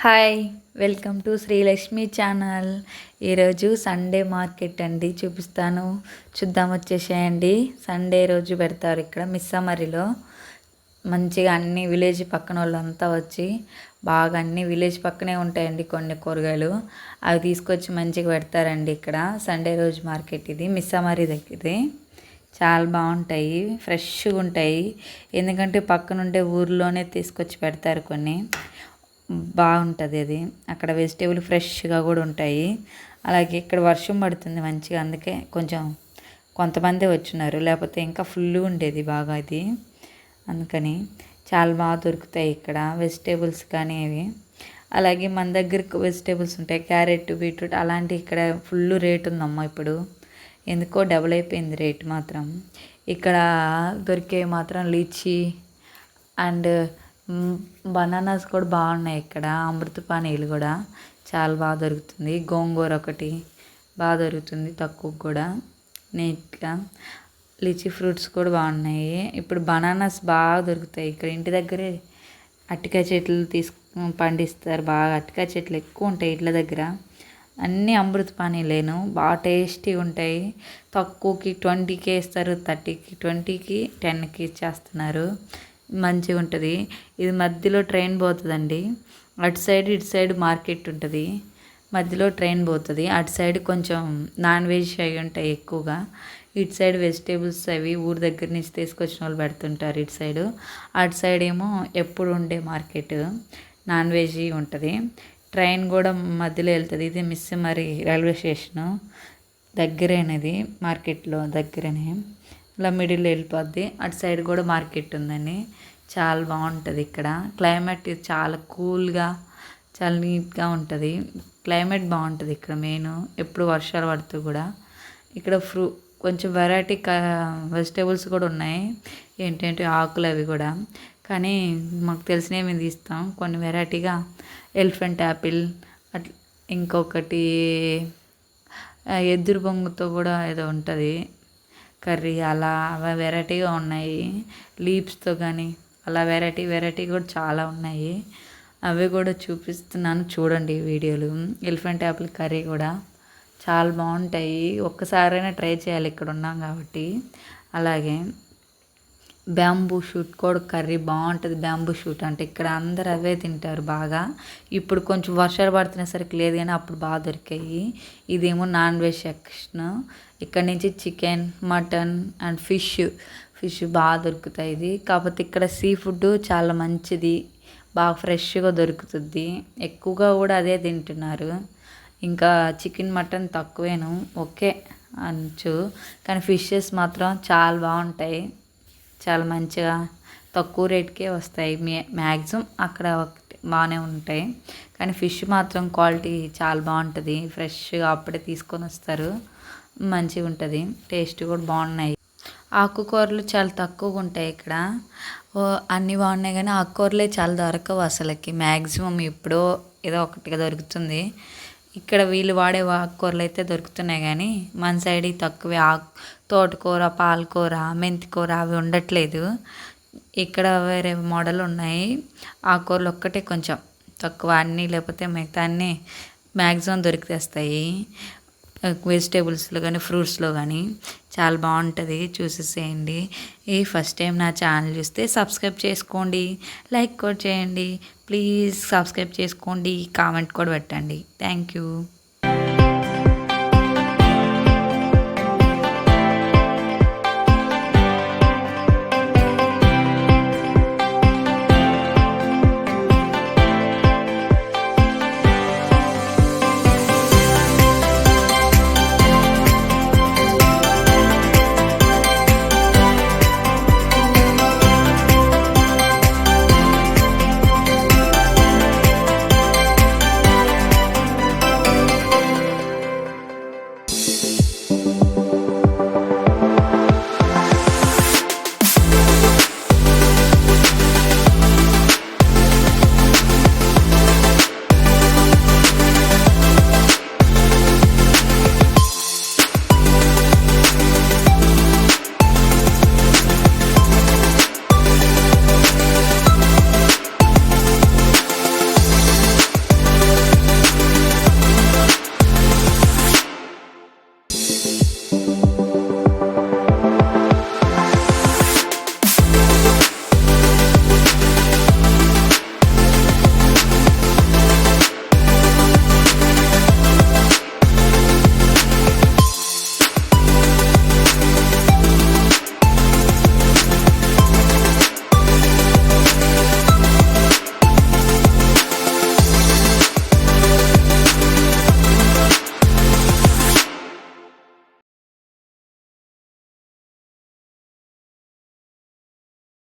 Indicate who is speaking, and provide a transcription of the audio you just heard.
Speaker 1: Hi welcome to Srilakshmi channel. ఈరోజు Sunday market అండి, చూపిస్తాను. చూద్దాం, వచ్చేసేయండి. సండే రోజు పెడతారు ఇక్కడ మిస్సమరిలో. మంచిగా అన్ని విలేజ్ పక్కన వాళ్ళంతా వచ్చి బాగా అన్ని విలేజ్ పక్కనే ఉంటాయండి కొన్ని కూరగాయలు. అవి తీసుకొచ్చి మంచిగా పెడతారండి ఇక్కడ. సండే రోజు మార్కెట్ ఇది మిస్సమరి దగ్గర. చాలా బాగుంటాయి, ఫ్రెష్గా ఉంటాయి. ఎందుకంటే పక్కనుండే ఊర్లోనే తీసుకొచ్చి పెడతారు కొన్ని. బాగుంటుంది అది. అక్కడ వెజిటేబుల్ ఫ్రెష్గా కూడా ఉంటాయి. అలాగే ఇక్కడ వర్షం పడుతుంది మంచిగా, అందుకే కొంచెం కొంతమంది వచ్చినారు, లేకపోతే ఇంకా ఫుల్ ఉండేది బాగా ఇది. అందుకని చాలా బాగా దొరుకుతాయి ఇక్కడ వెజిటేబుల్స్ కానీ అవి. అలాగే మన దగ్గర వెజిటేబుల్స్ ఉంటాయి, క్యారెట్, బీట్రూట్ అలాంటివి ఇక్కడ ఫుల్ రేట్ ఉందమ్మా ఇప్పుడు. ఎందుకో డబుల్ అయిపోయింది రేట్ మాత్రం. ఇక్కడ దొరికే మాత్రం లీచీ అండ్ బనానాస్ కూడా బాగున్నాయి ఇక్కడ. అమృతపానీలు కూడా చాలా బాగా దొరుకుతుంది. గోంగూర ఒకటి బాగా దొరుకుతుంది తక్కువ కూడా, నీట్గా. లిచీ ఫ్రూట్స్ కూడా బాగున్నాయి. ఇప్పుడు బనానాస్ బాగా దొరుకుతాయి ఇక్కడ. ఇంటి దగ్గరే అరటికాయ చెట్లు పండిస్తారు బాగా. అరటికాయ చెట్లు ఎక్కువ ఉంటాయి ఇళ్ళ దగ్గర. అన్నీ అమృతపానీలేను, బాగా టేస్టీ ఉంటాయి. తక్కువకి 20కి ఇస్తారు, 30కి, 20కి, 10కి ఇచ్చేస్తున్నారు. మంచిగా ఉంటుంది. ఇది మధ్యలో ట్రైన్ పోతుందండి. అటు సైడ్ ఇటు సైడ్ మార్కెట్ ఉంటుంది, మధ్యలో ట్రైన్ పోతుంది. అటు సైడ్ కొంచెం నాన్ వెజ్ అవి ఉంటాయి ఎక్కువగా. ఇటు సైడ్ వెజిటేబుల్స్ అవి ఊరి దగ్గర నుంచి తీసుకొచ్చిన వాళ్ళు పెడుతుంటారు ఇటు సైడు. అటు సైడ్ ఏమో ఎప్పుడు ఉండే మార్కెట్, నాన్ వెజ్ ఉంటుంది. ట్రైన్ కూడా మధ్యలో వెళ్తుంది. ఇది మిస్సమరి రైల్వే స్టేషను దగ్గరేనది, మార్కెట్లో దగ్గరనే. ఇలా మిడిల్ వెళ్ళిపోద్ది. అటు సైడ్ కూడా మార్కెట్ ఉందండి. చాలా బాగుంటుంది ఇక్కడ. క్లైమేట్ చాలా కూల్గా, చాలా నీట్గా ఉంటుంది. క్లైమేట్ బాగుంటుంది ఇక్కడ. మెయిన్ ఎప్పుడు వర్షాలు పడుతూ కూడా ఇక్కడ కొంచెం వెరైటీ వెజిటేబుల్స్ కూడా ఉన్నాయి. ఏంటంటే ఆకులు అవి కూడా. కానీ మాకు తెలిసినవి మేము తీస్తాం. కొన్ని వెరైటీగా ఎలిఫెంట్ యాపిల్, అట్లా ఇంకొకటి ఎద్దురు బొంగుతో కూడా ఏదో ఉంటుంది కర్రీ, అలా వెరైటీగా ఉన్నాయి. లీవ్స్తో కానీ అలా వెరైటీ కూడా చాలా ఉన్నాయి. అవి కూడా చూపిస్తున్నాను, చూడండి వీడియోలు. ఎలిఫెంట్ యాపిల్ కర్రీ కూడా చాలా బాగుంటాయి. ఒక్కసారైనా ట్రై చేయాలి ఇక్కడ ఉన్నాం కాబట్టి. అలాగే బ్యాంబూ షూట్ కూడా కర్రీ బాగుంటుంది. బ్యాంబూ షూట్ అంటే ఇక్కడ అందరు అవే తింటారు బాగా. ఇప్పుడు కొంచెం వర్షాలు పడుతున్నసరికి లేదు, కానీ అప్పుడు బాగా దొరికాయి. ఇదేమో నాన్ వెజ్ సెక్షన్. ఇక్కడ నుంచి చికెన్, మటన్ అండ్ ఫిష్ బాగా దొరుకుతాయి. ఇది కాకపోతే ఇక్కడ సీ ఫుడ్ చాలా మంచిది, బాగా ఫ్రెష్గా దొరుకుతుంది. ఎక్కువగా కూడా అదే తింటున్నారు. ఇంకా చికెన్, మటన్ తక్కువేను, ఓకే అనొచ్చు. కానీ ఫిషెస్ మాత్రం చాలా బాగుంటాయి, చాలా మంచిగా తక్కువ రేట్కే వస్తాయి. మ్యాక్సిమం అక్కడ బాగానే ఉంటాయి. కానీ ఫిష్ మాత్రం క్వాలిటీ చాలా బాగుంటుంది. ఫ్రెష్గా అప్పుడే తీసుకొని వస్తారు, మంచిగా ఉంటుంది. టేస్ట్ కూడా బాగున్నాయి. ఆకుకూరలు చాలా తక్కువగా ఉంటాయి ఇక్కడ. అన్నీ బాగున్నాయి కానీ ఆకుకూరలే చాలా దొరకవు అసలుకి. మ్యాక్సిమం ఎప్పుడో ఏదో ఒకటిగా దొరుకుతుంది. ఇక్కడ వీళ్ళు వాడే ఆకుకూరలు అయితే దొరుకుతున్నాయి, కానీ మన సైడ్ తక్కువే. తోటకూర, పాలకూర, మెంతికూర అవి ఉండట్లేదు. ఇక్కడ వేరే మోడల్ ఉన్నాయి. ఆకుకూరలు ఒక్కటే కొంచెం తక్కువ, అన్నీ లేకపోతే మిగతా అన్నీ మ్యాక్సిమం దొరికితేస్తాయి. వెజిటేబుల్స్లో కానీ ఫ్రూట్స్లో కానీ చాలా బాగుంటుంది. చూసేసేయండి. ఈ ఫస్ట్ టైం నా ఛానల్ చూస్తే సబ్స్క్రైబ్ చేసుకోండి, లైక్ కూడా చేయండి. ప్లీజ్ సబ్స్క్రైబ్ చేసుకోండి, కామెంట్ కూడా పెట్టండి. Thank you.